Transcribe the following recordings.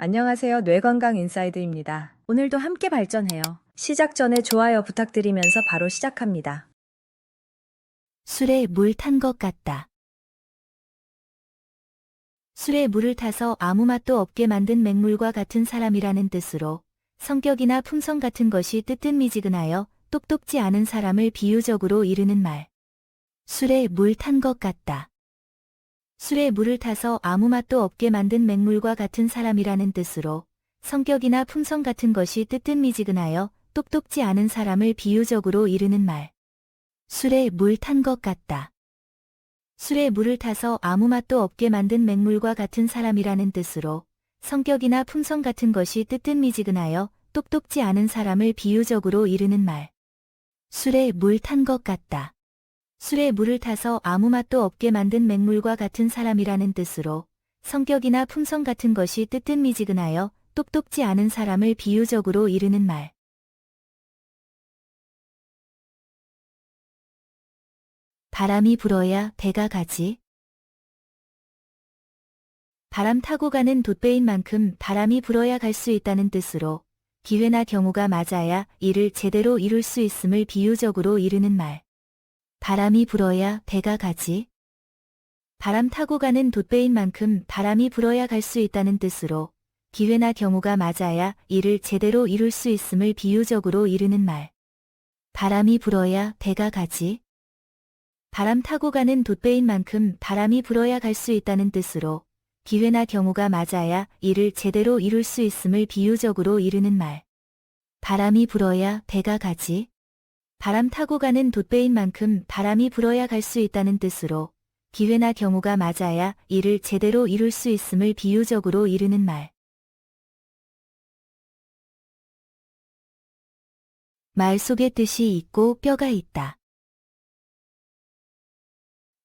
안녕하세요. 뇌건강 인사이드입니다. 오늘도 함께 발전해요. 시작 전에 좋아요 부탁드리면서 바로 시작합니다. 술에 물 탄 것 같다. 술에 물을 타서 아무 맛도 없게 만든 맹물과 같은 사람이라는 뜻으로 성격이나 품성 같은 것이 뜨뜻미지근하여 똑똑지 않은 사람을 비유적으로 이르는 말. 술에 물 탄 것 같다. 술에 물을 타서 아무 맛도 없게 만든 맹물과 같은 사람이라는 뜻으로 성격이나 품성 같은 것이 뜨뜻미지근하여 똑똑지 않은 사람을 비유적으로 이르는 말. 술에 물 탄 것 같다. 술에 물을 타서 아무 맛도 없게 만든 맹물과 같은 사람이라는 뜻으로 성격이나 품성 같은 것이 뜨뜻미지근하여 똑똑지 않은 사람을 비유적으로 이르는 말. 술에 물 탄 것 같다. 술에 물을 타서 아무 맛도 없게 만든 맹물과 같은 사람이라는 뜻으로 성격이나 품성 같은 것이 뜨뜻미지근하여 똑똑지 않은 사람을 비유적으로 이르는 말. 바람이 불어야 배가 가지. 바람 타고 가는 돛배인 만큼 바람이 불어야 갈 수 있다는 뜻으로 기회나 경우가 맞아야 이를 제대로 이룰 수 있음을 비유적으로 이르는 말. 바람이 불어야 배가 가지. 바람 타고 가는 돛배인 만큼 바람이 불어야 갈 수 있다는 뜻으로 기회나 경우가 맞아야 이를 제대로 이룰 수 있음을 비유적으로 이르는 말. 바람이 불어야 배가 가지. 바람 타고 가는 돛배인 만큼 바람이 불어야 갈 수 있다는 뜻으로 기회나 경우가 맞아야 이를 제대로 이룰 수 있음을 비유적으로 이르는 말. 바람이 불어야 배가 가지. 바람 타고 가는 돛배인 만큼 바람이 불어야 갈 수 있다는 뜻으로 기회나 경우가 맞아야 이를 제대로 이룰 수 있음을 비유적으로 이르는 말. 말 속에 뜻이 있고 뼈가 있다.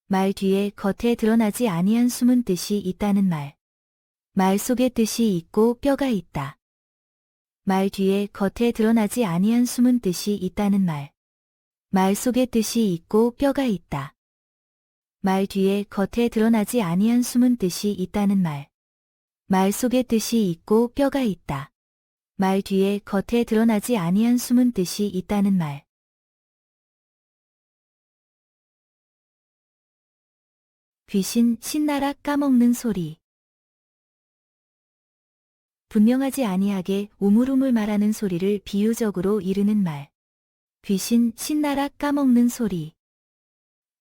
말 뒤에 겉에 드러나지 아니한 숨은 뜻이 있다는 말. 말 속에 뜻이 있고 뼈가 있다. 말 뒤에 겉에 드러나지 아니한 숨은 뜻이 있다는 말. 말 속에 뜻이 있고 뼈가 있다. 말 뒤에 겉에 드러나지 아니한 숨은 뜻이 있다는 말. 말 속에 뜻이 있고 뼈가 있다. 말 뒤에 겉에 드러나지 아니한 숨은 뜻이 있다는 말. 귀신 신나락 까먹는 소리. 분명하지 아니하게 우물우물 말하는 소리를 비유적으로 이르는 말. 귀신 신나락 까먹는 소리.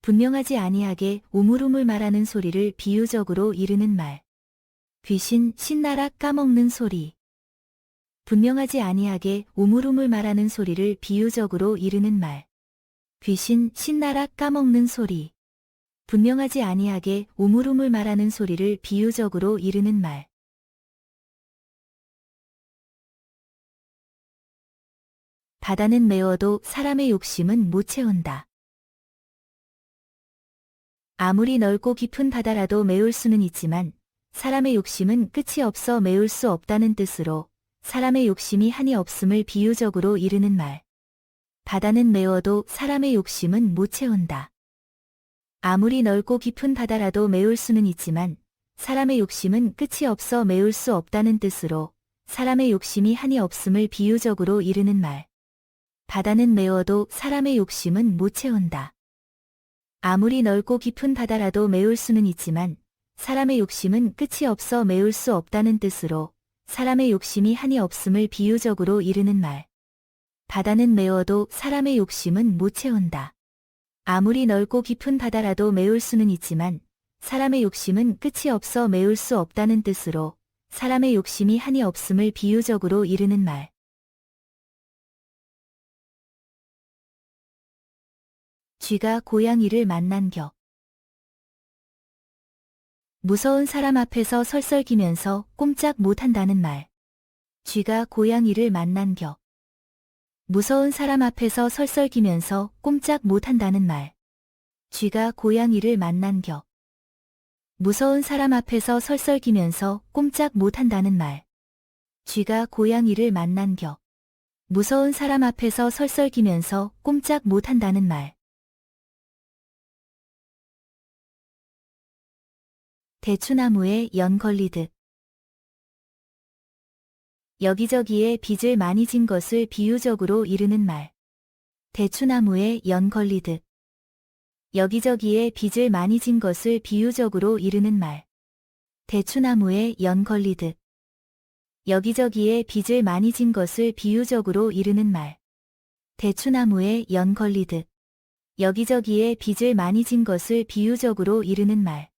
분명하지 아니하게 우물우물 말하는 소리를 비유적으로 이르는 말. 귀신 신나락 까먹는 소리. 분명하지 아니하게 우물우물 말하는 소리를 비유적으로 이르는 말. 귀신 신나락 까먹는 소리. 분명하지 아니하게 우물우물 말하는 소리를 비유적으로 이르는 말. 바다는 메워도 사람의 욕심은 못 채운다. 아무리 넓고 깊은 바다라도 메울 수는 있지만 사람의 욕심은 끝이 없어 메울 수 없다는 뜻으로 사람의 욕심이 한이 없음을 비유적으로 이르는 말. 바다는 메워도 사람의 욕심은 못 채운다. 아무리 넓고 깊은 바다라도 메울 수는 있지만 사람의 욕심은 끝이 없어 메울 수 없다는 뜻으로 사람의 욕심이 한이 없음을 비유적으로 이르는 말. 바다는 메워도 사람의 욕심은 못 채운다. 아무리 넓고 깊은 바다라도 메울 수는 있지만 사람의 욕심은 끝이 없어 메울 수 없다는 뜻으로 사람의 욕심이 한이 없음을 비유적으로 이르는 말. 바다는 메워도 사람의 욕심은 못 채운다. 아무리 넓고 깊은 바다라도 메울 수는 있지만 사람의 욕심은 끝이 없어 메울 수 없다는 뜻으로 사람의 욕심이 한이 없음을 비유적으로 이르는 말. 쥐가 고양이를 만난 격. 무서운 사람 앞에서 설설기면서 꼼짝 못한다는 말. 쥐가 고양이를 만난 격. 무서운 사람 앞에서 설설기면서 꼼짝 못한다는 말. 쥐가 고양이를 만난 격. 무서운 사람 앞에서 설설기면서 꼼짝 못한다는 말. 쥐가 고양이를 만난 격. 무서운 사람 앞에서 설설기면서 꼼짝 못한다는 말. 대추나무에 연 걸리듯. 여기저기에 빚을 많이 진 것을 비유적으로 이르는 말. 대추나무에 연 걸리듯. 여기저기에 빚을 많이 진 것을 비유적으로 이르는 말. 대추나무에 연 걸리듯. 여기저기에 빚을 많이 진 것을 비유적으로 이르는 말. 대추나무에 연 걸리듯. 여기저기에 빚을 많이 진 것을 비유적으로 이르는 말.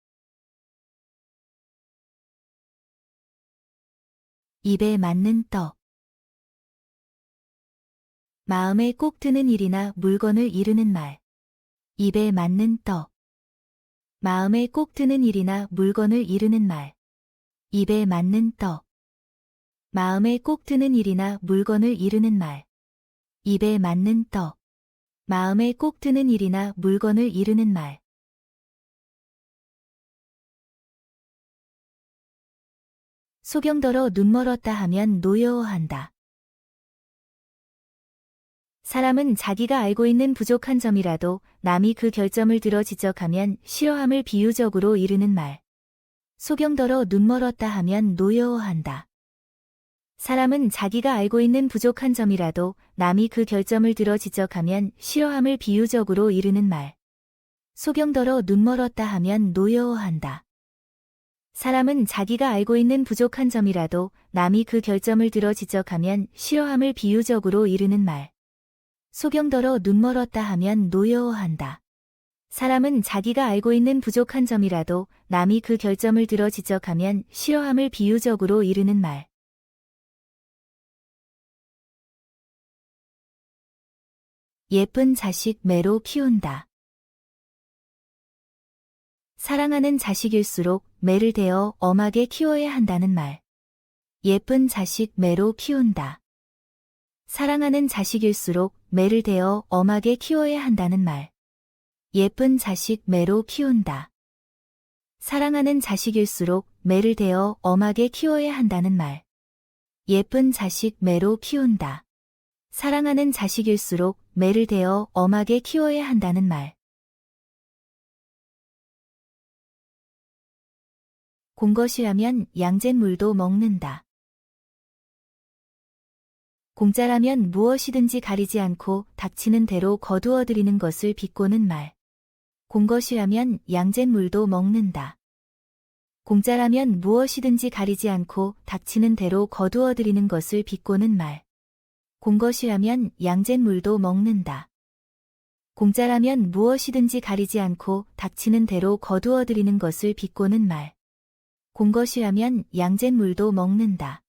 입에 맞는 떡. 마음에 꼭 드는 일이나 물건을 이르는 말. 입에 맞는 떡. 마음에 꼭 드는 일이나 물건을 이르는 말. 입에 맞는 떡. 마음에 꼭 드는 일이나 물건을 이르는 말. 입에 맞는 떡. 마음에 꼭 드는 일이나 물건을 이르는 말. 소경더러 눈 멀었다 하면 노여워한다. 사람은 자기가 알고 있는 부족한 점이라도 남이 그 결점을 들어 지적하면 싫어함을 비유적으로 이르는 말. 소경더러 눈 멀었다 하면 노여워한다. 사람은 자기가 알고 있는 부족한 점이라도 남이 그 결점을 들어 지적하면 싫어함을 비유적으로 이르는 말. 소경더러 눈 멀었다 하면 노여워한다. 사람은 자기가 알고 있는 부족한 점이라도 남이 그 결점을 들어 지적하면 싫어함을 비유적으로 이르는 말. 소경더러 눈 멀었다 하면 노여워한다. 사람은 자기가 알고 있는 부족한 점이라도 남이 그 결점을 들어 지적하면 싫어함을 비유적으로 이르는 말. 예쁜 자식 매로 키운다. 사랑하는 자식일수록 매를 대어 엄하게 키워야 한다는 말. 예쁜 자식 매로 키운다. 사랑하는 자식일수록 매를 대어 엄하게 키워야 한다는 말. 예쁜 자식 매로 키운다. 사랑하는 자식일수록 매를 대어 엄하게 키워야 한다는 말. 예쁜 자식 매로 키운다. 사랑하는 자식일수록 매를 대어 엄하게 키워야 한다는 말. 공것이라면 양잿물도 먹는다. 공짜라면 무엇이든지 가리지 않고 닥치는 대로 거두어들이는 것을 비꼬는 말. 공것이라면 양잿물도 먹는다. 공짜라면 무엇이든지 가리지 않고 닥치는 대로 거두어들이는 것을 비꼬는 말. 공것이라면 양잿물도 먹는다. 공짜라면 무엇이든지 가리지 않고 닥치는 대로 거두어들이는 것을 비꼬는 말. 공것이라면 양잿물도 먹는다.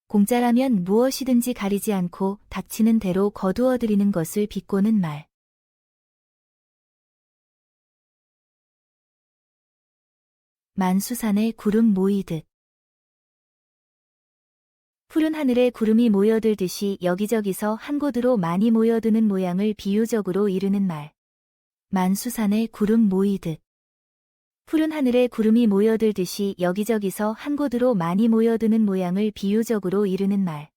공짜라면 무엇이든지 가리지 않고 닥치는 대로 거두어들이는 것을 비꼬는 말. 만수산에 구름 모이듯. 푸른 하늘에 구름이 모여들듯이 여기저기서 한 곳으로 많이 모여드는 모양을 비유적으로 이르는 말. 만수산에 구름 모이듯. 푸른 하늘에 구름이 모여들듯이 여기저기서 한 곳으로 많이 모여드는 모양을 비유적으로 이르는 말.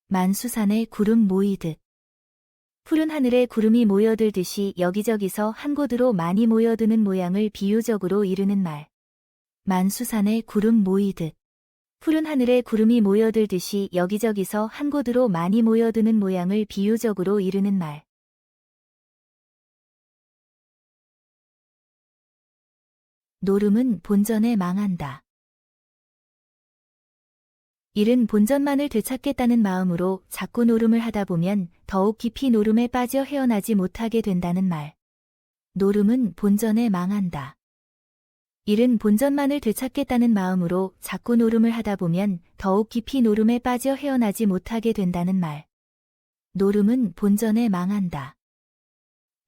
만수산에 구름 모이듯. 푸른 하늘에 구름이 모여들듯이 여기저기서 한 곳으로 많이 모여드는 모양을 비유적으로 이르는 말. 만수산에 구름 모이듯. 푸른 하늘에 구름이 모여들듯이 여기저기서 한 곳으로 많이 모여드는 모양을 비유적으로 이르는 말. 노름은 본전에 망한다. 일은 본전만을 되찾겠다는 마음으로 자꾸 노름을 하다 보면 더욱 깊이 노름에 빠져 헤어나지 못하게 된다는 말. 노름은 본전에 망한다. 일은 본전만을 되찾겠다는 마음으로 자꾸 노름을 하다 보면 더욱 깊이 노름에 빠져 헤어나지 못하게 된다는 말. 노름은 본전에 망한다.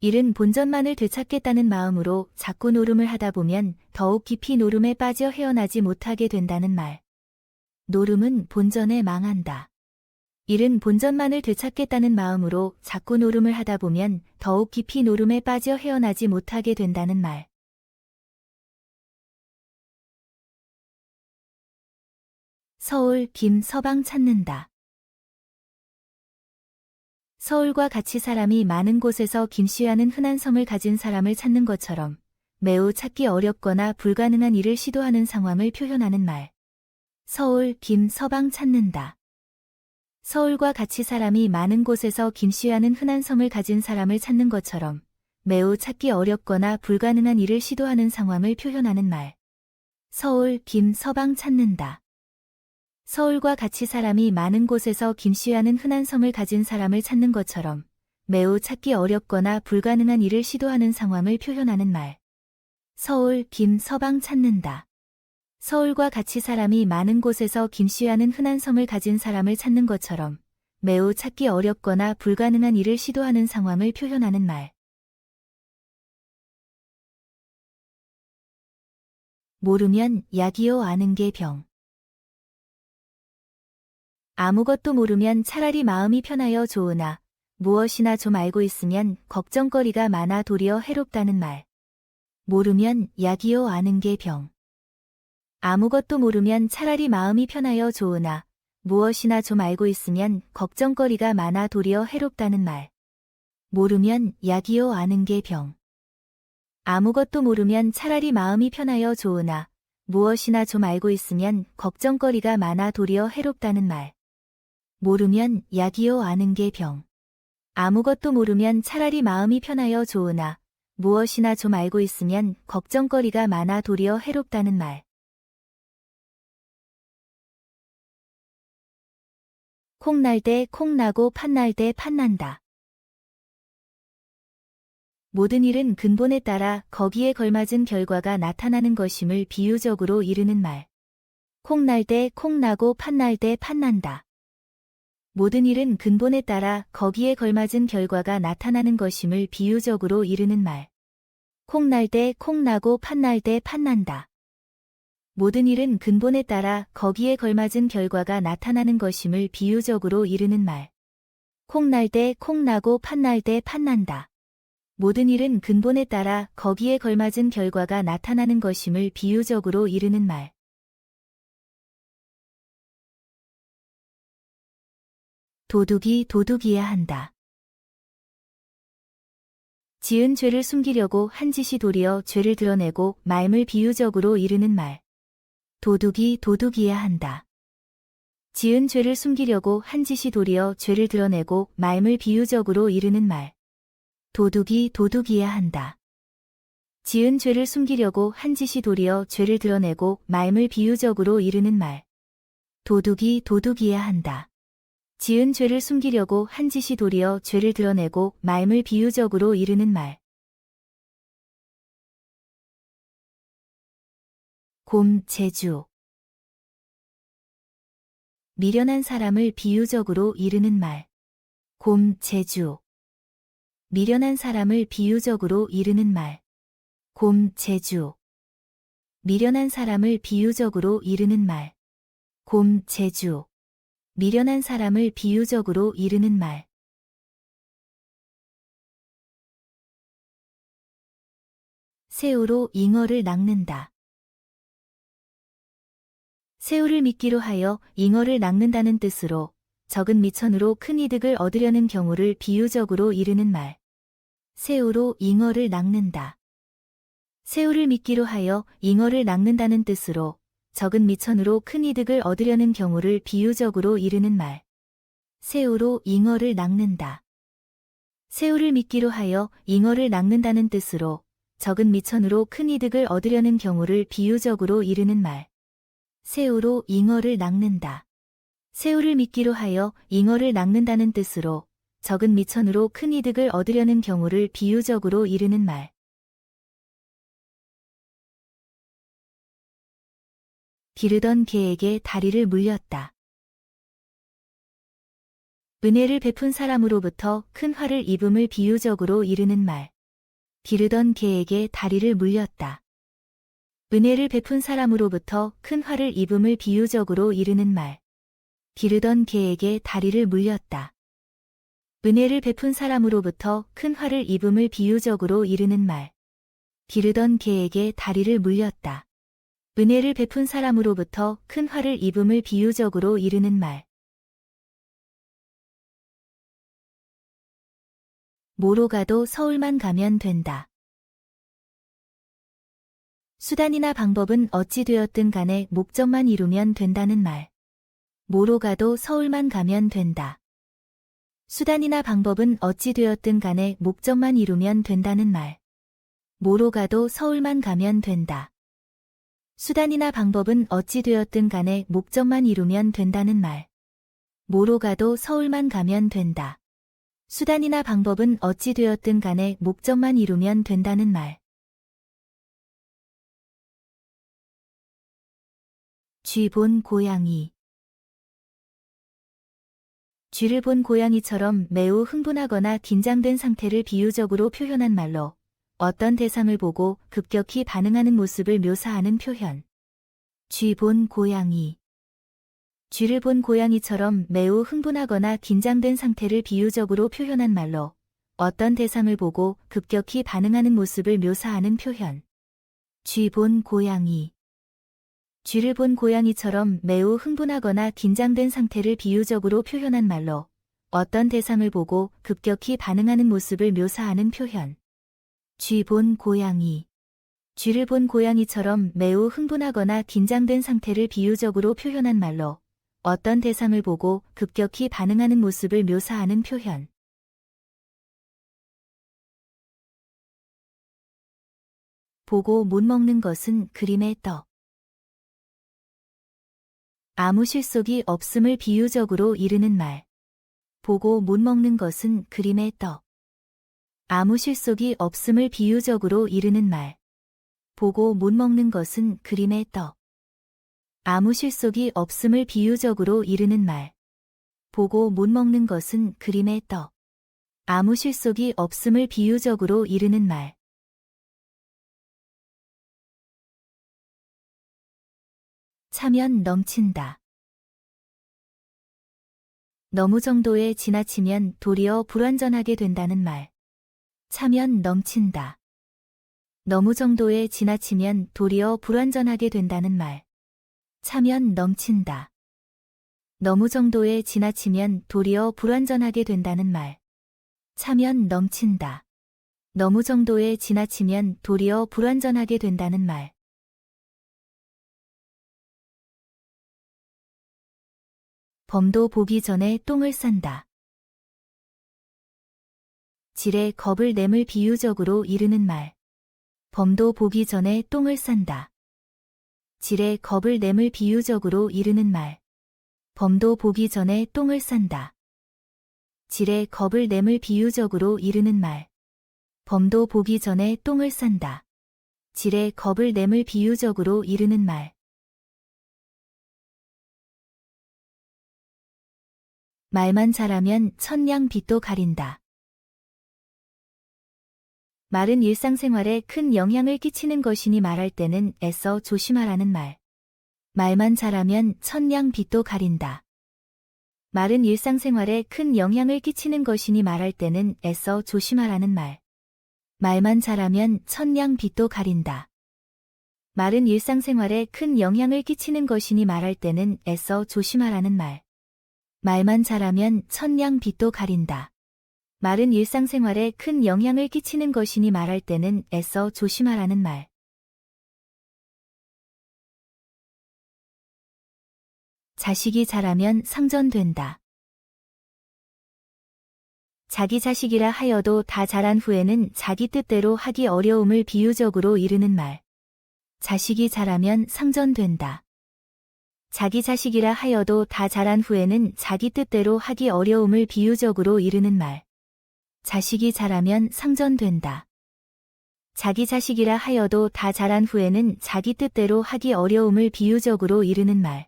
일은 본전만을 되찾겠다는 마음으로 자꾸 노름을 하다 보면 더욱 깊이 노름에 빠져 헤어나지 못하게 된다는 말. 노름은 본전에 망한다. 일은 본전만을 되찾겠다는 마음으로 자꾸 노름을 하다 보면 더욱 깊이 노름에 빠져 헤어나지 못하게 된다는 말. 서울 김 서방 찾는다. 서울과 같이 사람이 많은 곳에서 김씨라는 흔한 성을 가진 사람을 찾는 것처럼 매우 찾기 어렵거나 불가능한 일을 시도하는 상황을 표현하는 말. 서울 김 서방 찾는다. 서울과 같이 사람이 많은 곳에서 김씨라는 흔한 성을 가진 사람을 찾는 것처럼 매우 찾기 어렵거나 불가능한 일을 시도하는 상황을 표현하는 말. 서울, 김, 서방 찾는다. 서울과 같이 사람이 많은 곳에서 김씨라는 흔한 성을 가진 사람을 찾는 것처럼 매우 찾기 어렵거나 불가능한 일을 시도하는 상황을 표현하는 말. 서울, 김, 서방 찾는다. 서울과 같이 사람이 많은 곳에서 김씨라는 흔한 성을 가진 사람을 찾는 것처럼 매우 찾기 어렵거나 불가능한 일을 시도하는 상황을 표현하는 말. 모르면 약이요 아는 게 병. 아무것도 모르면 차라리 마음이 편하여 좋으나 무엇이나 좀 알고 있으면 걱정거리가 많아 도리어 해롭다는 말. 모르면 약이요 아는 게 병. 아무것도 모르면 차라리 마음이 편하여 좋으나 무엇이나 좀 알고 있으면 걱정거리가 많아 도리어 해롭다는 말. 모르면 약이요 아는 게 병. 아무것도 모르면 차라리 마음이 편하여 좋으나 무엇이나 좀 알고 있으면 걱정거리가 많아 도리어 해롭다는 말. 모르면 약이요 아는 게 병. 아무것도 모르면 차라리 마음이 편하여 좋으나 무엇이나 좀 알고 있으면 걱정거리가 많아 도리어 해롭다는 말. 콩 날 때 콩 나고 팥 날 때 팥 난다. 모든 일은 근본에 따라 거기에 걸맞은 결과가 나타나는 것임을 비유적으로 이르는 말. 콩 날 때 콩 나고 팥 날 때 팥 난다. 모든 일은 근본에 따라 거기에 걸맞은 결과가 나타나는 것임을 비유적으로 이르는 말. 콩 날 때 콩 나고 팥 날 때 팥 난다. 모든 일은 근본에 따라 거기에 걸맞은 결과가 나타나는 것임을 비유적으로 이르는 말. 콩 날 때 콩 나고 팥 날 때 팥 난다. 모든 일은 근본에 따라 거기에 걸맞은 결과가 나타나는 것임을 비유적으로 이르는 말. 도둑이 도둑이야 한다. 지은 죄를 숨기려고 한 짓이 도리어 죄를 드러내고 말을 비유적으로 이르는 말. 도둑이 도둑이야 한다. 지은 죄를 숨기려고 한 짓이 도리어 죄를 드러내고 말을 비유적으로 이르는 말. 도둑이 도둑이야 한다. 지은 죄를 숨기려고 한 짓이 도리어 죄를 드러내고 말을 비유적으로 이르는 말. 도둑이 도둑이야 한다. 지은 죄를 숨기려고 한 짓이 도리어 죄를 드러내고 말을 비유적으로 이르는 말. 곰, 제주. 미련한 사람을 비유적으로 이르는 말. 곰, 제주. 미련한 사람을 비유적으로 이르는 말. 곰, 제주. 미련한 사람을 비유적으로 이르는 말. 곰, 제주. 미련한 사람을 비유적으로 이르는 말. 새우로 잉어를 낚는다. 새우를 미끼로 하여 잉어를 낚는다는 뜻으로 적은 미천으로 큰 이득을 얻으려는 경우를 비유적으로 이르는 말. 새우로 잉어를 낚는다. 새우를 미끼로 하여 잉어를 낚는다는 뜻으로 적은 미천으로 큰 이득을 얻으려는 경우를 비유적으로 이르는 말. 새우로 잉어를 낚는다. 새우를 미끼로 하여 잉어를 낚는다는 뜻으로 적은 미천으로 큰 이득을 얻으려는 경우를 비유적으로 이르는 말. 새우로 잉어를 낚는다. 새우를 미끼로 하여 잉어를 낚는다는 뜻으로 적은 미천으로 큰 이득을 얻으려는 경우를 비유적으로 이르는 말. 기르던 개에게 다리를 물렸다. 은혜를 베푼 사람으로부터 큰 화를 입음을 비유적으로 이르는 말. 기르던 개에게 다리를 물렸다. 은혜를 베푼 사람으로부터 큰 화를 입음을 비유적으로 이르는 말. 기르던 개에게 다리를 물렸다. 은혜를 베푼 사람으로부터 큰 화를 입음을 비유적으로 이르는 말. 기르던 개에게 다리를 물렸다. 은혜를 베푼 사람으로부터 큰 화를 입음을 비유적으로 이르는 말. 뭐로 가도 서울만 가면 된다. 수단이나 방법은 어찌 되었든 간에 목적만 이루면 된다는 말. 뭐로 가도 서울만 가면 된다. 수단이나 방법은 어찌 되었든 간에 목적만 이루면 된다는 말. 뭐로 가도 서울만 가면 된다. 수단이나 방법은 어찌 되었든 간에 목적만 이루면 된다는 말. 뭐로 가도 서울만 가면 된다. 수단이나 방법은 어찌 되었든 간에 목적만 이루면 된다는 말. 쥐 본 고양이. 쥐를 본 고양이처럼 매우 흥분하거나 긴장된 상태를 비유적으로 표현한 말로 어떤 대상을 보고 급격히 반응하는 모습을 묘사하는 표현. 쥐 본 고양이. 쥐를 본 고양이처럼 매우 흥분하거나 긴장된 상태를 비유적으로 표현한 말로 어떤 대상을 보고 급격히 반응하는 모습을 묘사하는 표현. 쥐 본 고양이. 쥐를 본 고양이처럼 매우 흥분하거나 긴장된 상태를 비유적으로 표현한 말로 어떤 대상을 보고 급격히 반응하는 모습을 묘사하는 표현. 쥐 본 고양이. 쥐를 본 고양이처럼 매우 흥분하거나 긴장된 상태를 비유적으로 표현한 말로 어떤 대상을 보고 급격히 반응하는 모습을 묘사하는 표현. 보고 못 먹는 것은 그림의 떡. 아무 실속이 없음을 비유적으로 이르는 말. 보고 못 먹는 것은 그림의 떡. 아무 실속이 없음을 비유적으로 이르는 말. 보고 못 먹는 것은 그림의 떡. 아무 실속이 없음을 비유적으로 이르는 말. 보고 못 먹는 것은 그림의 떡. 아무 실속이 없음을 비유적으로 이르는 말. 차면 넘친다. 너무 정도에 지나치면 도리어 불완전하게 된다는 말. 차면 넘친다. 너무 정도에 지나치면 도리어 불완전하게 된다는 말. 차면 넘친다. 너무 정도에 지나치면 도리어 불완전하게 된다는 말. 차면 넘친다. 너무 정도에 지나치면 도리어 불완전하게 된다는 말. 범도 보기 전에 똥을 싼다. 질에 겁을 nem을 비유적으로 이르는 말. 범도 보기 전에 똥을 싼다. 질에 겁을 nem을 비유적으로 이르는 말. 범도 보기 전에 똥을 싼다. 질에 겁을 nem을 비유적으로 이르는 말. 범도 보기 전에 똥을 싼다. 질에 겁을 nem을 비유적으로 이르는 말. 말만 잘하면 천냥 빚도 가린다. 말은 일상생활에 큰 영향을 끼치는 것이니 말할 때는 애써 조심하라는 말. 말만 잘하면 천냥 빚도 가린다. 말은 일상생활에 큰 영향을 끼치는 것이니 말할 때는 애써 조심하라는 말. 말만 잘하면 천냥 빚도 가린다. 말은 일상생활에 큰 영향을 끼치는 것이니 말할 때는 애써 조심하라는 말. 말만 잘하면 천냥 빚도 가린다. 말은 일상생활에 큰 영향을 끼치는 것이니 말할 때는 애써 조심하라는 말. 자식이 잘하면 상전된다. 자기 자식이라 하여도 다 자란 후에는 자기 뜻대로 하기 어려움을 비유적으로 이르는 말. 자식이 잘하면 상전된다. 자기 자식이라 하여도 다 자란 후에는 자기 뜻대로 하기 어려움을 비유적으로 이르는 말. 자식이 잘하면 상전된다. 자기 자식이라 하여도 다 자란 후에는 자기 뜻대로 하기 어려움을 비유적으로 이르는 말.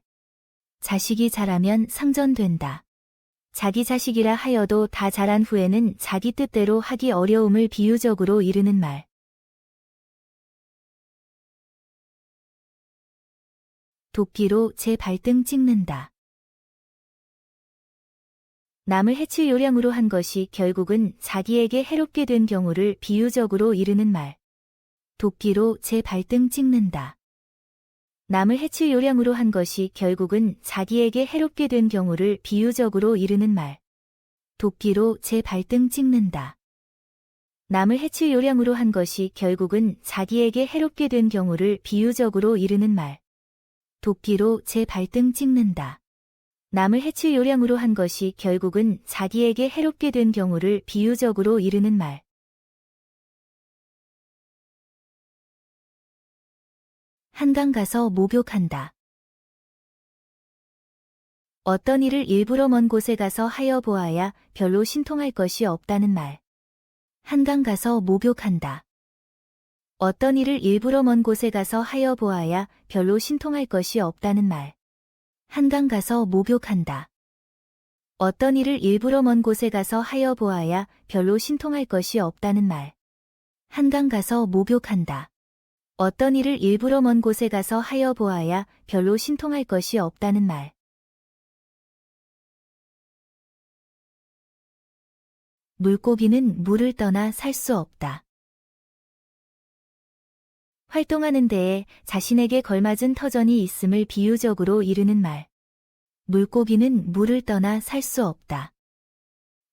자식이 잘하면 상전된다. 자기 자식이라 하여도 다 자란 후에는 자기 뜻대로 하기 어려움을 비유적으로 이르는 말. 도끼로 제 발등 찍는다. 남을 해칠 요량으로 한 것이 결국은 자기에게 해롭게 된 경우를 비유적으로 이르는 말. 도끼로 제 발등 찍는다. 남을 해칠 요량으로 한 것이 결국은 자기에게 해롭게 된 경우를 비유적으로 이르는 말. 도끼로 제 발등 찍는다. 남을 해칠 요량으로 한 것이 결국은 자기에게 해롭게 된 경우를 비유적으로 이르는 말. 도끼로 제 발등 찍는다. 남을 해칠 요량으로 한 것이 결국은 자기에게 해롭게 된 경우를 비유적으로 이르는 말. 한강 가서 목욕한다. 어떤 일을 일부러 먼 곳에 가서 하여 보아야 별로 신통할 것이 없다는 말. 한강 가서 목욕한다. 어떤 일을 일부러 먼 곳에 가서 하여 보아야 별로 신통할 것이 없다는 말. 한강 가서 목욕한다. 어떤 일을 일부러 먼 곳에 가서 하여 보아야 별로 신통할 것이 없다는 말. 한강 가서 목욕한다. 어떤 일을 일부러 먼 곳에 가서 하여 보아야 별로 신통할 것이 없다는 말. 물고기는 물을 떠나 살 수 없다. 활동하는 데에 자신에게 걸맞은 터전이 있음을 비유적으로 이르는 말. 물고기는 물을 떠나 살 수 없다.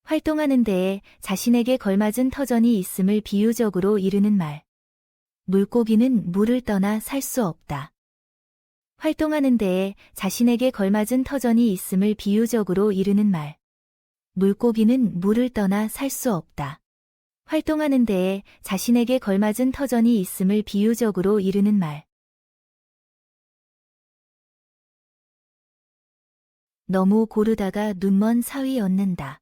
활동하는 데에 자신에게 걸맞은 터전이 있음을 비유적으로 이르는 말. 물고기는 물을 떠나 살 수 없다. 활동하는 데에 자신에게 걸맞은 터전이 있음을 비유적으로 이르는 말. 물고기는 물을 떠나 살 수 없다. 활동하는 데에 자신에게 걸맞은 터전이 있음을 비유적으로 이르는 말. 너무 고르다가 눈먼 사위 얻는다.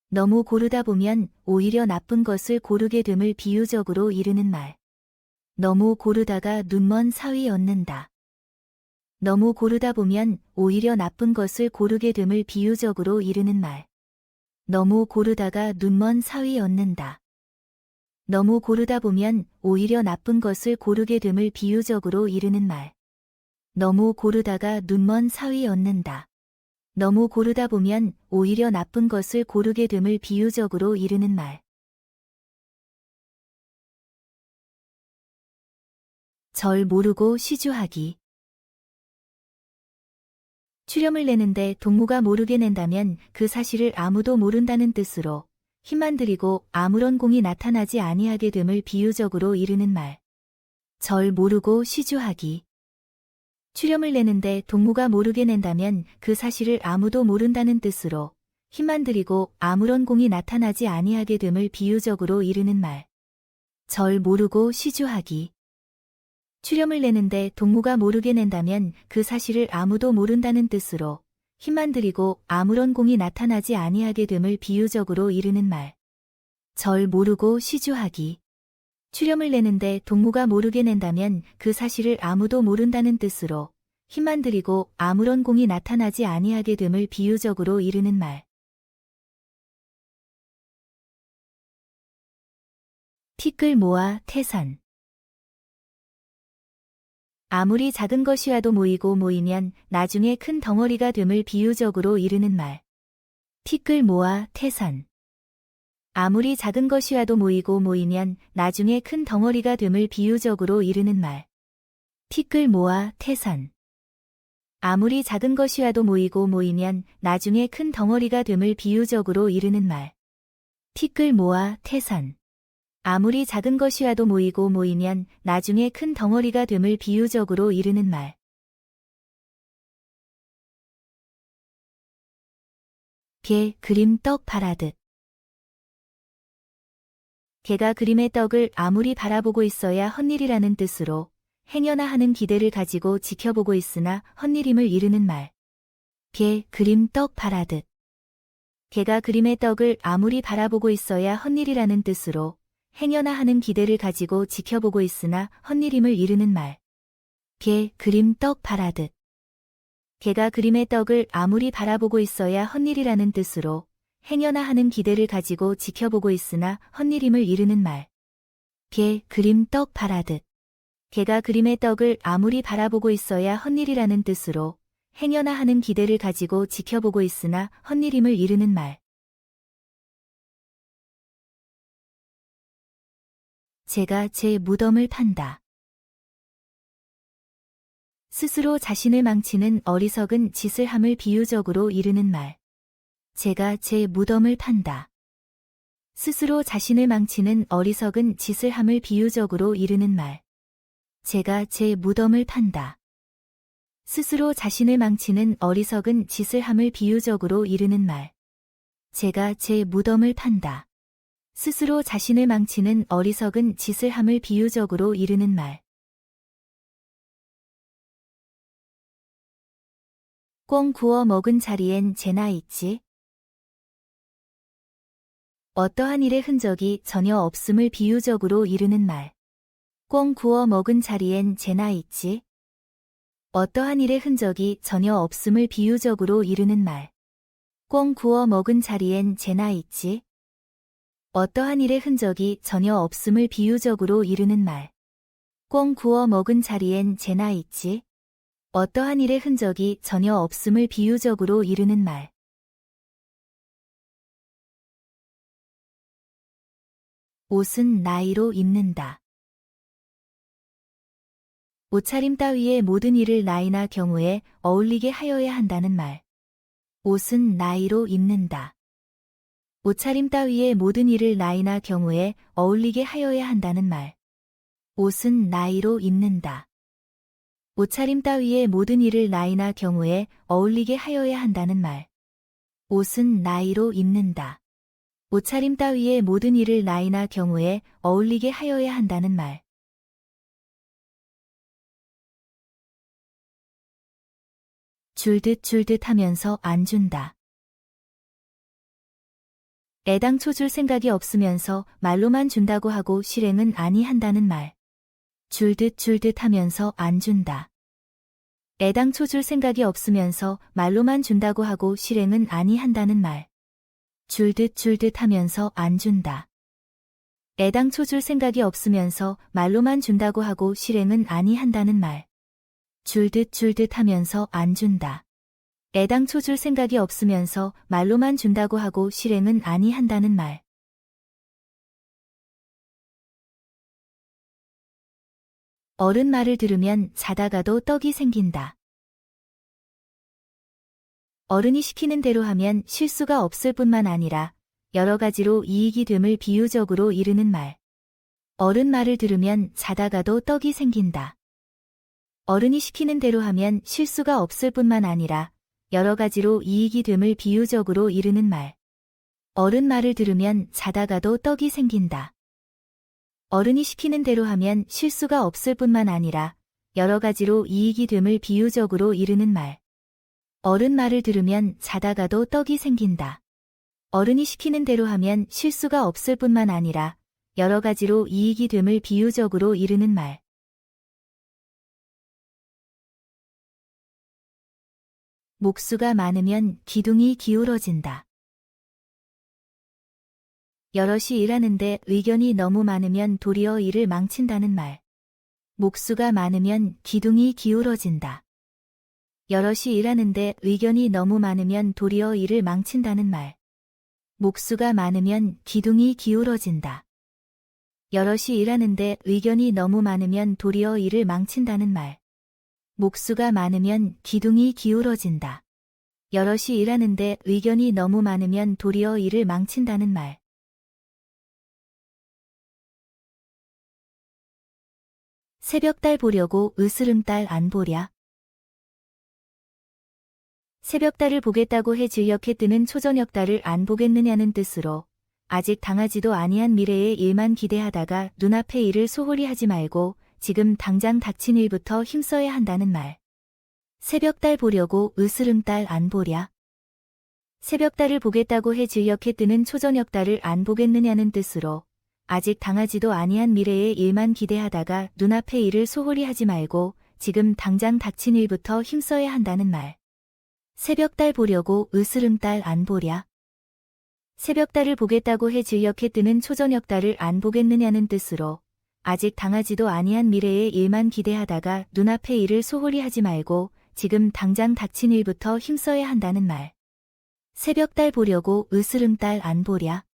너무 고르다 보면 오히려 나쁜 것을 고르게 됨을 비유적으로 이르는 말. 너무 고르다가 눈먼 사위 얻는다. 너무 고르다 보면 오히려 나쁜 것을 고르게 됨을 비유적으로 이르는 말. 너무 고르다가 눈먼 사위 얻는다. 너무 고르다 보면 오히려 나쁜 것을 고르게 됨을 비유적으로 이르는 말. 너무 고르다가 눈먼 사위 얻는다. 너무 고르다 보면 오히려 나쁜 것을 고르게 됨을 비유적으로 이르는 말. 절 모르고 시주하기. 출염을 내는데 동무가 모르게 낸다면 그 사실을 아무도 모른다는 뜻으로 힘만 들이고 아무런 공이 나타나지 아니하게 됨을 비유적으로 이르는 말. 절 모르고 시주하기. 출염을 내는데 동무가 모르게 낸다면 그 사실을 아무도 모른다는 뜻으로 힘만 들이고 아무런 공이 나타나지 아니하게 됨을 비유적으로 이르는 말. 절 모르고 시주하기. 출염을 내는데 동무가 모르게 낸다면 그 사실을 아무도 모른다는 뜻으로 힘만 들이고 아무런 공이 나타나지 아니하게 됨을 비유적으로 이르는 말. 절 모르고 시주하기. 출염을 내는데 동무가 모르게 낸다면 그 사실을 아무도 모른다는 뜻으로 힘만 들이고 아무런 공이 나타나지 아니하게 됨을 비유적으로 이르는 말. 티끌 모아 태산. 아무리 작은 것이라도 모이고 모이면 나중에 큰 덩어리가 됨을 비유적으로 이르는 말. 티끌 모아 태산. 아무리 작은 것이라도 모이고 모이면 나중에 큰 덩어리가 됨을 비유적으로 이르는 말. 티끌 모아 태산. 아무리 작은 것이라도 모이고 모이면 나중에 큰 덩어리가 됨을 비유적으로 이르는 말. 티끌 모아 태산. 아무리 작은 것이라도 모이고 모이면 나중에 큰 덩어리가 됨을 비유적으로 이르는 말. 개 그림 떡 바라듯. 개가 그림의 떡을 아무리 바라보고 있어야 헛일이라는 뜻으로 행여나 하는 기대를 가지고 지켜보고 있으나 헛일임을 이르는 말. 개 그림 떡 바라듯. 개가 그림의 떡을 아무리 바라보고 있어야 헛일이라는 뜻으로 행여나 하는 기대를 가지고 지켜보고 있으나 헛일임을 이르는 말. 개 그림 떡 바라듯. 개가 그림의 떡을 아무리 바라보고 있어야 헛일이라는 뜻으로 행여나 하는 기대를 가지고 지켜보고 있으나 헛일임을 이르는 말. 개 그림 떡 바라듯. 개가 그림의 떡을 아무리 바라보고 있어야 헛일이라는 뜻으로 행여나 하는 기대를 가지고 지켜보고 있으나 헛일임을 이르는 말. 제가 제 무덤을 판다. 스스로 자신을 망치는 어리석은 짓을 함을 비유적으로 이르는 말. 제가 제 무덤을 판다. 스스로 자신을 망치는 어리석은 짓을 함을 비유적으로 이르는 말. 제가 제 무덤을 판다. 스스로 자신을 망치는 어리석은 짓을 함을 비유적으로 이르는 말. 제가 제 무덤을 판다. 스스로 자신을 망치는 어리석은 짓을 함을 비유적으로 이르는 말. 꿩 구워 먹은 자리엔 재나 있지. 어떠한 일의 흔적이 전혀 없음을 비유적으로 이르는 말. 꿩 구워 먹은 자리엔 재나 있지. 어떠한 일의 흔적이 전혀 없음을 비유적으로 이르는 말. 꿩 구워 먹은 자리엔 재나 있지. 어떠한 일의 흔적이 전혀 없음을 비유적으로 이르는 말. 꿩 구워 먹은 자리엔 재나 있지. 어떠한 일의 흔적이 전혀 없음을 비유적으로 이르는 말. 옷은 나이로 입는다. 옷차림 따위의 모든 일을 나이나 경우에 어울리게 하여야 한다는 말. 옷은 나이로 입는다. 옷차림 따위의 모든 일을 나이나 경우에 어울리게 하여야 한다는 말. 옷은 나이로 입는다. 옷차림 따위의 모든 일을 나이나 경우에 어울리게 하여야 한다는 말. 옷은 나이로 입는다. 옷차림 따위의 모든 일을 나이나 경우에 어울리게 하여야 한다는 말. 줄듯 하면서 안 준다. 애당초 줄 생각이 없으면서 말로만 준다고 하고 실행은 아니한다는 말. 줄듯 하면서 안 준다. 애당초 줄 생각이 없으면서 말로만 준다고 하고 실행은 아니한다는 말. 줄듯 하면서 안 준다. 애당초 줄 생각이 없으면서 말로만 준다고 하고 실행은 아니한다는 말. 줄듯 하면서 안 준다. 애당초 줄 생각이 없으면서 말로만 준다고 하고 실행은 아니한다는 말. 어른 말을 들으면 자다가도 떡이 생긴다. 어른이 시키는 대로 하면 실수가 없을 뿐만 아니라 여러 가지로 이익이 됨을 비유적으로 이르는 말. 어른 말을 들으면 자다가도 떡이 생긴다. 어른이 시키는 대로 하면 실수가 없을 뿐만 아니라 여러 가지로 이익이 됨을 비유적으로 이르는 말. 어른 말을 들으면 자다가도 떡이 생긴다. 어른이 시키는 대로 하면 실수가 없을 뿐만 아니라 여러 가지로 이익이 됨을 비유적으로 이르는 말. 어른 말을 들으면 자다가도 떡이 생긴다. 어른이 시키는 대로 하면 실수가 없을 뿐만 아니라 여러 가지로 이익이 됨을 비유적으로 이르는 말. 목수가 많으면 기둥이 기울어진다. 여럿이 일하는데 의견이 너무 많으면 도리어 일을 망친다는 말. 목수가 많으면 기둥이 기울어진다. 여럿이 일하는데 의견이 너무 많으면 도리어 일을 망친다는 말. 목수가 많으면 기둥이 기울어진다. 여럿이 일하는데 의견이 너무 많으면 도리어 일을 망친다는 말. 목수가 많으면 기둥이 기울어진다. 여럿이 일하는데 의견이 너무 많으면 도리어 일을 망친다는 말. 새벽달 보려고 으스름달 안 보랴. 새벽달을 보겠다고 해 즐녘에 뜨는 초저녁달을 안 보겠느냐는 뜻으로 아직 당하지도 아니한 미래의 일만 기대하다가 눈앞의 일을 소홀히 하지 말고 지금 당장 닥친 일부터 힘써야 한다는 말. 새벽달 보려고 으스름달 안 보랴. 새벽달을 보겠다고 해 즐녘에 뜨는 초저녁달을 안 보겠느냐는 뜻으로 아직 당하지도 아니한 미래의 일만 기대하다가 눈앞의 일을 소홀히 하지 말고 지금 당장 닥친 일부터 힘써야 한다는 말. 새벽달 보려고 으스름달 안 보랴. 새벽달을 보겠다고 해 즐녘에 뜨는 초저녁달을 안 보겠느냐는 뜻으로 아직 당하지도 아니한 미래의 일만 기대하다가 눈앞의 일을 소홀히 하지 말고 지금 당장 닥친 일부터 힘써야 한다는 말. 새벽달 보려고 으스름달 안 보랴.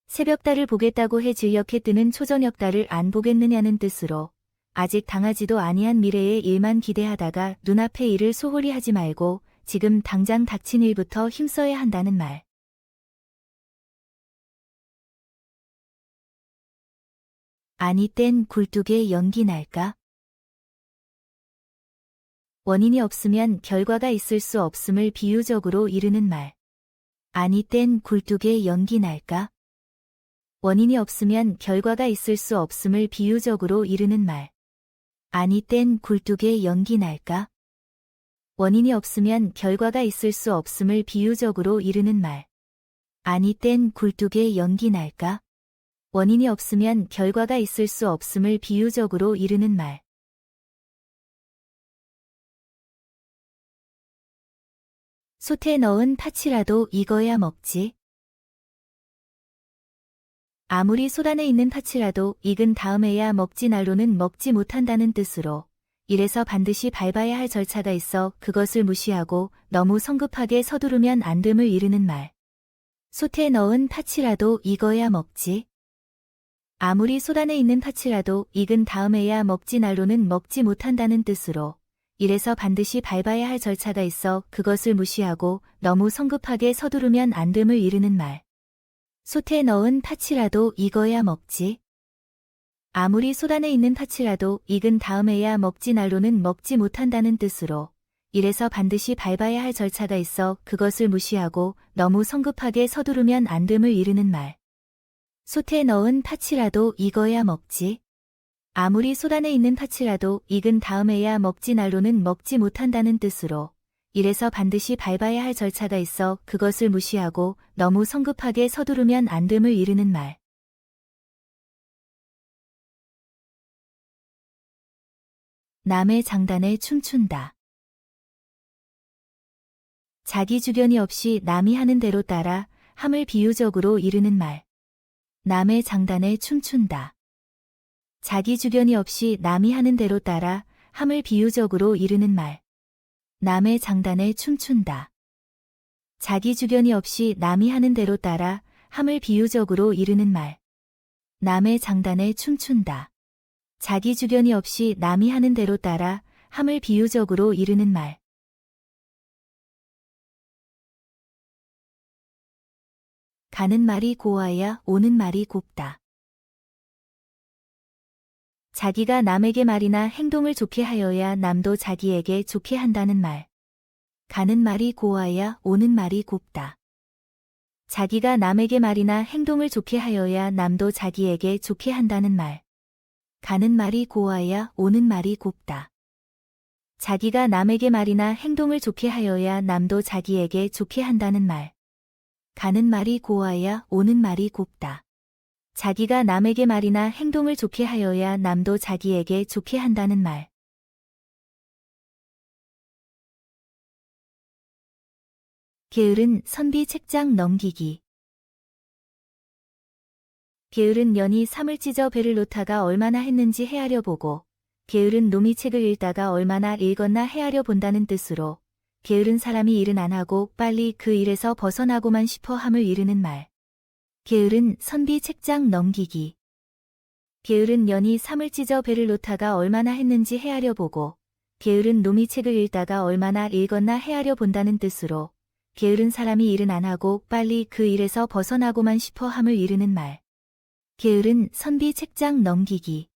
새벽달을 보겠다고 해 즐녘에 뜨는 초저녁달을 안 보겠느냐는 뜻으로 아직 당하지도 아니한 미래의 일만 기대하다가 눈앞의 일을 소홀히 하지 말고 지금 당장 닥친 일부터 힘써야 한다는 말. 아니 땐 굴뚝에 연기 날까? 원인이 없으면 결과가 있을 수 없음을 비유적으로 이르는 말. 아니 땐 굴뚝에 연기 날까? 원인이 없으면 결과가 있을 수 없음을 비유적으로 이르는 말. 아니 땐 굴뚝에 연기 날까? 원인이 없으면 결과가 있을 수 없음을 비유적으로 이르는 말. 아니 땐 굴뚝에 연기 날까? 원인이 없으면 결과가 있을 수 없음을 비유적으로 이르는 말. 솥에 넣은 파치라도 익어야 먹지. 아무리 솥 안에 있는 파치라도 익은 다음에야 먹지 날로는 먹지 못한다는 뜻으로 이래서 반드시 밟아야 할 절차가 있어 그것을 무시하고 너무 성급하게 서두르면 안 됨을 이르는 말. 솥에 넣은 파치라도 익어야 먹지. 아무리 솥 안에 있는 파치라도 익은 다음에야 먹지 날로는 먹지 못한다는 뜻으로 이래서 반드시 밟아야 할 절차가 있어 그것을 무시하고 너무 성급하게 서두르면 안 됨을 이르는 말. 솥에 넣은 파치라도 익어야 먹지. 아무리 솥 안에 있는 파치라도 익은 다음에야 먹지 날로는 먹지 못한다는 뜻으로 이래서 반드시 밟아야 할 절차가 있어 그것을 무시하고 너무 성급하게 서두르면 안 됨을 이르는 말. 솥에 넣은 파치라도 익어야 먹지. 아무리 솥 안에 있는 파치라도 익은 다음에야 먹지 날로는 먹지 못한다는 뜻으로 이래서 반드시 밟아야 할 절차가 있어 그것을 무시하고 너무 성급하게 서두르면 안 됨을 이르는 말. 남의 장단에 춤춘다. 자기 주견이 없이 남이 하는 대로 따라 함을 비유적으로 이르는 말. 남의 장단에 춤춘다. 자기 주견이 없이 남이 하는 대로 따라 함을 비유적으로 이르는 말. 남의 장단에 춤춘다. 자기 주견이 없이 남이 하는 대로 따라 함을 비유적으로 이르는 말. 남의 장단에 춤춘다. 자기 주견이 없이 남이 하는 대로 따라 함을 비유적으로 이르는 말. 가는 말이 고와야 오는 말이 곱다. 자기가 남에게 말이나 행동을 좋게 하여야 남도 자기에게 좋게 한다는 말. 가는 말이 고와야 오는 말이 곱다. 자기가 남에게 말이나 행동을 좋게 하여야 남도 자기에게 좋게 한다는 말. 가는 말이 고와야 오는 말이 곱다. 자기가 남에게 말이나 행동을 좋게 하여야 남도 자기에게 좋게 한다는 말. 가는 말이 고와야 오는 말이 곱다. 자기가 남에게 말이나 행동을 좋게 하여야 남도 자기에게 좋게 한다는 말. 게으른 선비 책장 넘기기. 게으른 년이 삼을 찢어 배를 놓다가 얼마나 했는지 헤아려 보고 게으른 놈이 책을 읽다가 얼마나 읽었나 헤아려 본다는 뜻으로 게으른 사람이 일은 안 하고 빨리 그 일에서 벗어나고만 싶어 함을 이르는 말. 게으른 선비 책장 넘기기. 게으른 년이 삼을 찢어 배를 놓다가 얼마나 했는지 헤아려 보고 게으른 놈이 책을 읽다가 얼마나 읽었나 헤아려 본다는 뜻으로 게으른 사람이 일은 안 하고 빨리 그 일에서 벗어나고만 싶어 함을 이르는 말. 게으른 선비 책장 넘기기.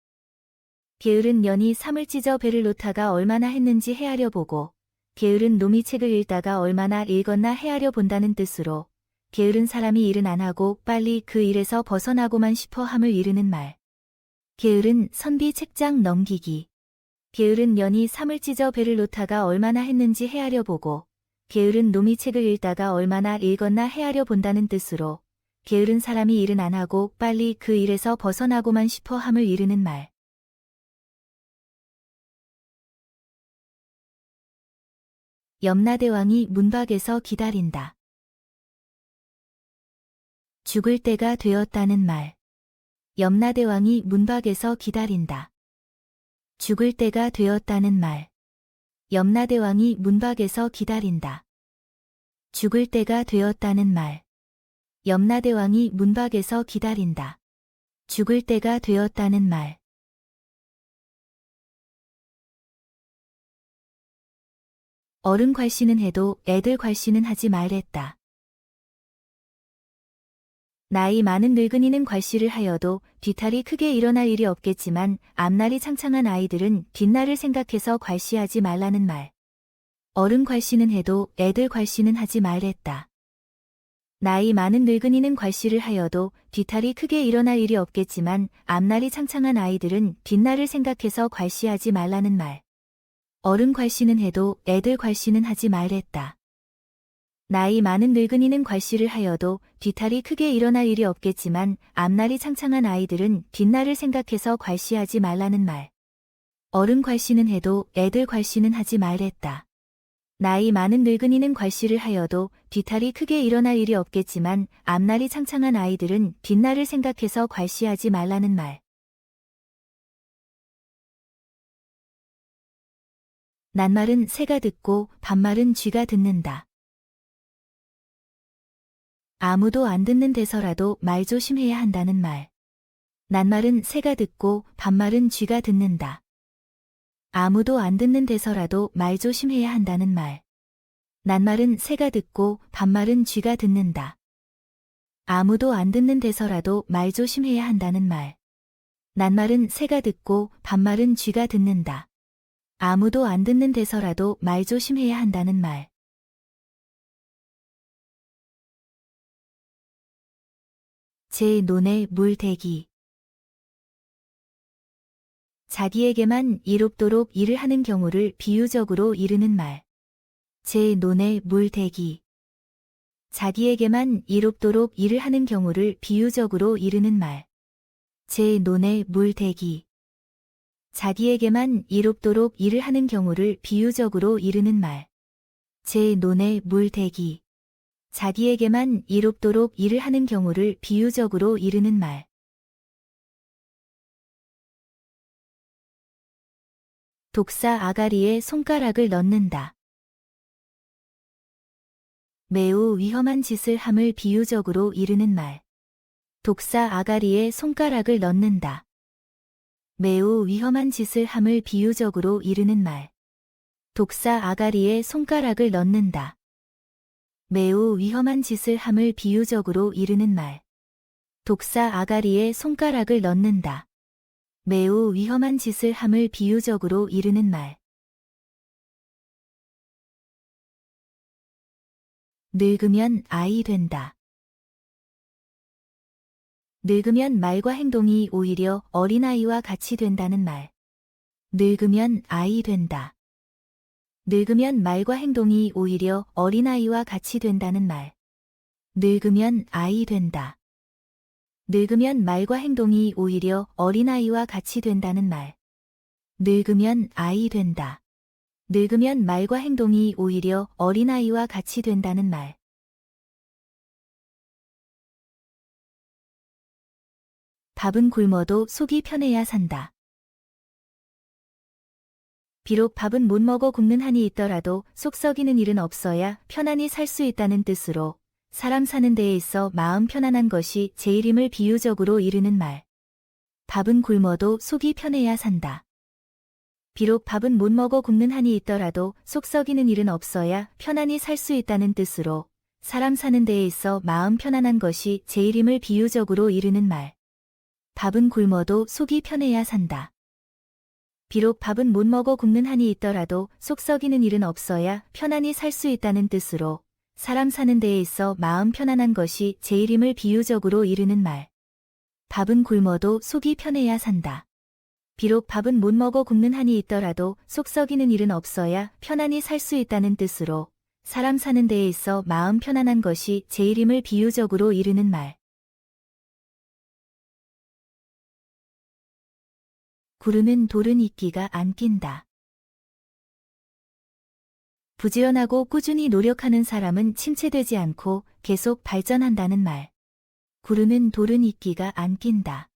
게으른 년이 삼을 찢어 배를 놓다가 얼마나 했는지 헤아려 보고 게으른 놈이 책을 읽다가 얼마나 읽었나 헤아려 본다는 뜻으로 게으른 사람이 일은 안 하고 빨리 그 일에서 벗어나고만 싶어 함을 이르는 말. 게으른 선비 책장 넘기기. 게으른 년이 삼을 찢어 배를 놓다가 얼마나 했는지 헤아려 보고 게으른 놈이 책을 읽다가 얼마나 읽었나 헤아려 본다는 뜻으로 게으른 사람이 일은 안 하고 빨리 그 일에서 벗어나고만 싶어 함을 이르는 말. 염라대왕이 문밖에서 기다린다. 죽을 때가 되었다는 말. 염라대왕이 문밖에서 기다린다. 죽을 때가 되었다는 말. 염라대왕이 문밖에서 기다린다. 죽을 때가 되었다는 말. 염라대왕이 문밖에서 기다린다. 죽을 때가 되었다는 말. 어른 괄시는 해도 애들 괄시는 하지 말랬다. 나이 많은 늙은이는 괄시를 하여도 뒤탈이 크게 일어날 일이 없겠지만 앞날이 창창한 아이들은 뒷날을 생각해서 괄시하지 말라는 말. 어른 괄시는 해도 애들 괄시는 하지 말랬다. 나이 많은 늙은이는 괄시를 하여도 뒤탈이 크게 일어날 일이 없겠지만 앞날이 창창한 아이들은 뒷날을 생각해서 괄시하지 말라는 말. 어른 괄시는 해도 애들 괄시는 하지 말랬다. 나이 많은 늙은이는 괄시를 하여도 뒤탈이 크게 일어날 일이 없겠지만 앞날이 창창한 아이들은 뒷날을 생각해서 괄시하지 말라는 말. 어른 괄시는 해도 애들 괄시는 하지 말랬다. 나이 많은 늙은이는 괄시를 하여도 뒤탈이 크게 일어날 일이 없겠지만 앞날이 창창한 아이들은 뒷날을 생각해서 괄시하지 말라는 말. 낱말은 새가 듣고 반말은 쥐가 듣는다. 아무도 안 듣는 데서라도 말 조심해야 한다는 말. 낱말은 새가 듣고 반말은 쥐가 듣는다. 아무도 안 듣는 데서라도 말 조심해야 한다는 말. 낱말은 새가 듣고 반말은 쥐가 듣는다. 아무도 안 듣는 데서라도 말 조심해야 한다는 말. 낱말은 새가 듣고 반말은 쥐가 듣는다. 아무도 안 듣는 데서라도 말 조심해야 한다는 말. 제 논에 물 대기. 자기에게만 이롭도록 일을 하는 경우를 비유적으로 이르는 말. 제 논에 물 대기. 자기에게만 이롭도록 일을 하는 경우를 비유적으로 이르는 말. 제 논에 물 대기. 자기에게만 이롭도록 일을 하는 경우를 비유적으로 이르는 말. 제 논에 물 대기. 자기에게만 이롭도록 일을 하는 경우를 비유적으로 이르는 말. 독사 아가리에 손가락을 넣는다. 매우 위험한 짓을 함을 비유적으로 이르는 말. 독사 아가리에 손가락을 넣는다. 매우 위험한 짓을 함을 비유적으로 이르는 말. 독사 아가리에 손가락을 넣는다. 매우 위험한 짓을 함을 비유적으로 이르는 말. 독사 아가리에 손가락을 넣는다. 매우 위험한 짓을 함을 비유적으로 이르는 말. 늙으면 아이 된다. 늙으면 말과 행동이 오히려 어린아이와 같이 된다는 말. 늙으면 아이 된다. 늙으면 말과 행동이 오히려 어린아이와 같이 된다는 말. 늙으면 아이 된다. 늙으면 말과 행동이 오히려 어린아이와 같이 된다는 말. 늙으면 아이 된다. 늙으면 말과 행동이 오히려 어린아이와 같이 된다는 말. 밥은 굶어도 속이 편해야 산다. 비록 밥은 못 먹어 굶는 한이 있더라도 속 썩이는 일은 없어야 편안히 살 수 있다는 뜻으로 사람 사는 데에 있어 마음 편안한 것이 제일임을 비유적으로 이르는 말. 밥은 굶어도 속이 편해야 산다. 비록 밥은 못 먹어 굶는 한이 있더라도 속 썩이는 일은 없어야 편안히 살 수 있다는 뜻으로 사람 사는 데에 있어 마음 편안한 것이 제일임을 비유적으로 이르는 말. 밥은 굶어도 속이 편해야 산다. 비록 밥은 못 먹어 굶는 한이 있더라도 속 썩이는 일은 없어야 편안히 살 수 있다는 뜻으로 사람 사는 데에 있어 마음 편안한 것이 제일임을 비유적으로 이르는 말. 밥은 굶어도 속이 편해야 산다. 비록 밥은 못 먹어 굶는 한이 있더라도 속 썩이는 일은 없어야 편안히 살 수 있다는 뜻으로 사람 사는 데에 있어 마음 편안한 것이 제일임을 비유적으로 이르는 말. 구르는 돌은 이끼가 안 낀다. 부지런하고 꾸준히 노력하는 사람은 침체되지 않고 계속 발전한다는 말. 구르는 돌은 이끼가 안 낀다.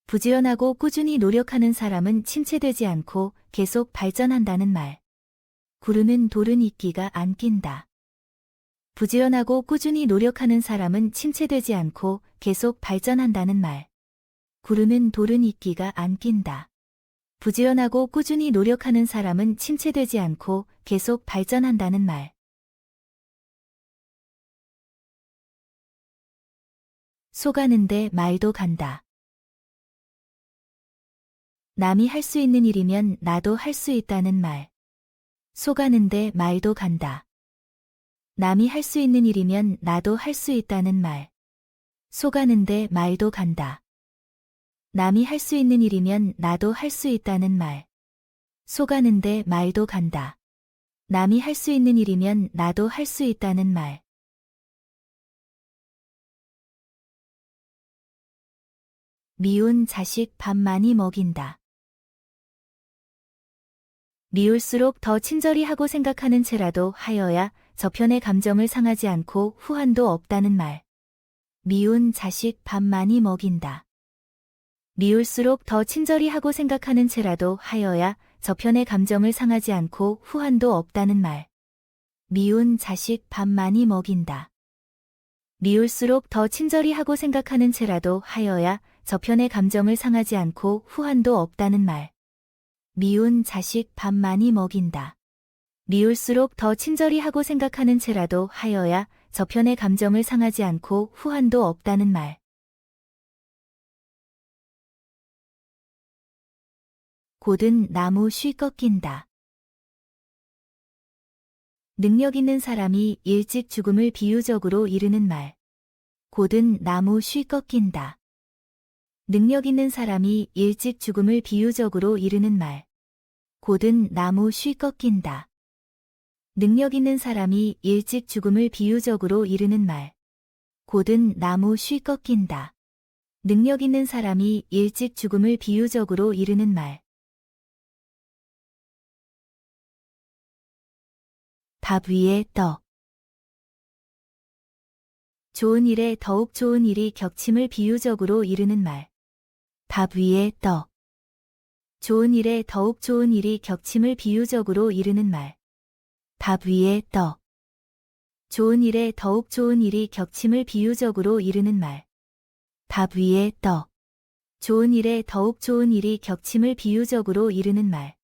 부지런하고 꾸준히 노력하는 사람은 침체되지 않고 계속 발전한다는 말. 구르는 돌은 이끼가 안 낀다. 부지런하고 꾸준히 노력하는 사람은 침체되지 않고 계속 발전한다는 말. 구르는 돌은 이끼가 안 낀다. 부지런하고 꾸준히 노력하는 사람은 침체되지 않고 계속 발전한다는 말. 소 가는데 말도 간다. 남이 할 수 있는 일이면 나도 할 수 있다는 말. 속아는데 말도 간다. 남이 할 수 있는 일이면 나도 할 수 있다는 말. 속아는데 말도 간다. 남이 할 수 있는 일이면 나도 할 수 있다는 말. 속아는데 말도 간다. 남이 할 수 있는 일이면 나도 할 수 있다는 말. 미운 자식 밥 많이 먹인다. 미울수록 더 친절히 하고 생각하는 채라도 하여야 저편의 감정을 상하지 않고 후한도 없다는 말. 미운 자식 밥 많이 먹인다. 미울수록 더 친절히 하고 생각하는 채라도 하여야 저편의 감정을 상하지 않고 후한도 없다는 말. 미운 자식 밥 많이 먹인다. 미울수록 더 친절히 하고 생각하는 채라도 하여야 저편의 감정을 상하지 않고 후한도 없다는 말. 미운 자식 밥 많이 먹인다. 미울수록 더 친절히 하고 생각하는 채라도 하여야 저편의 감정을 상하지 않고 후한도 없다는 말. 곧은 나무 쉬 꺾인다. 능력 있는 사람이 일찍 죽음을 비유적으로 이르는 말. 곧은 나무 쉬 꺾인다. 능력 있는 사람이 일찍 죽음을 비유적으로 이르는 말. 곧은 나무 쉬 꺾인다. 능력 있는 사람이 일찍 죽음을 비유적으로 이르는 말. 곧은 나무 쉬 꺾인다. 능력 있는 사람이 일찍 죽음을 비유적으로 이르는 말. 밥 위에 떡. 좋은 일에 더욱 좋은 일이 격침을 비유적으로 이르는 말. 밥 위에 떡. 좋은 일에 더욱 좋은 일이 격침을 비유적으로 이르는 말. 밥 위에 떡. 좋은 일에 더욱 좋은 일이 격침을 비유적으로 이르는 말. 밥 위에 떡. 좋은 일에 더욱 좋은 일이 격침을 비유적으로 이르는 말.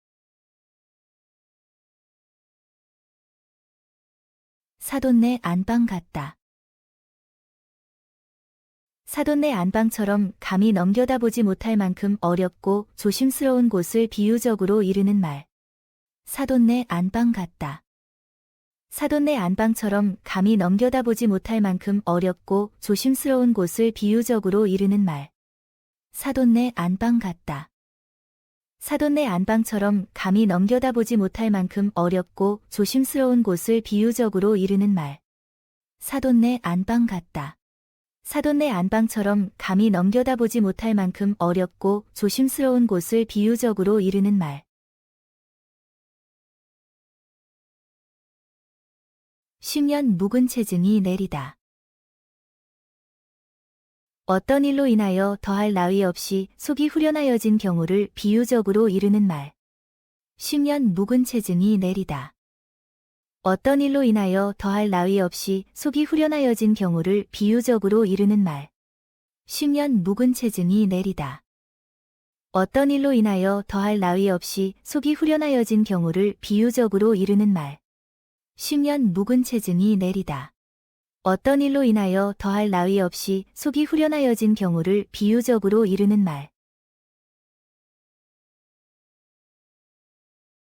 사돈네 안방 같다. 사돈네 안방처럼 감히 넘겨다보지 못할 만큼 어렵고 조심스러운 곳을 비유적으로 이르는 말. 사돈네 안방 같다. 사돈네 안방처럼 감히 넘겨다보지 못할 만큼 어렵고 조심스러운 곳을 비유적으로 이르는 말. 사돈네 안방 같다. 사돈네 안방처럼 감히 넘겨다보지 못할 만큼 어렵고 조심스러운 곳을 비유적으로 이르는 말. 사돈네 안방 같다. 사돈네 안방처럼 감히 넘겨다보지 못할 만큼 어렵고 조심스러운 곳을 비유적으로 이르는 말. 10년 묵은 체증이 내리다. 어떤 일로 인하여 더할 나위 없이 속이 후련하여진 경우를 비유적으로 이르는 말. 10년 묵은 체증이 내리다. 어떤 일로 인하여 더할 나위 없이 속이 후련하여진 경우를 비유적으로 이르는 말. 10년 묵은 체증이 내리다. 어떤 일로 인하여 더할 나위 없이 속이 후련하여진 경우를 비유적으로 이르는 말. 10년 묵은 체증이 내리다. 어떤 일로 인하여 더할 나위 없이 속이 후련하여진 경우를 비유적으로 이르는 말.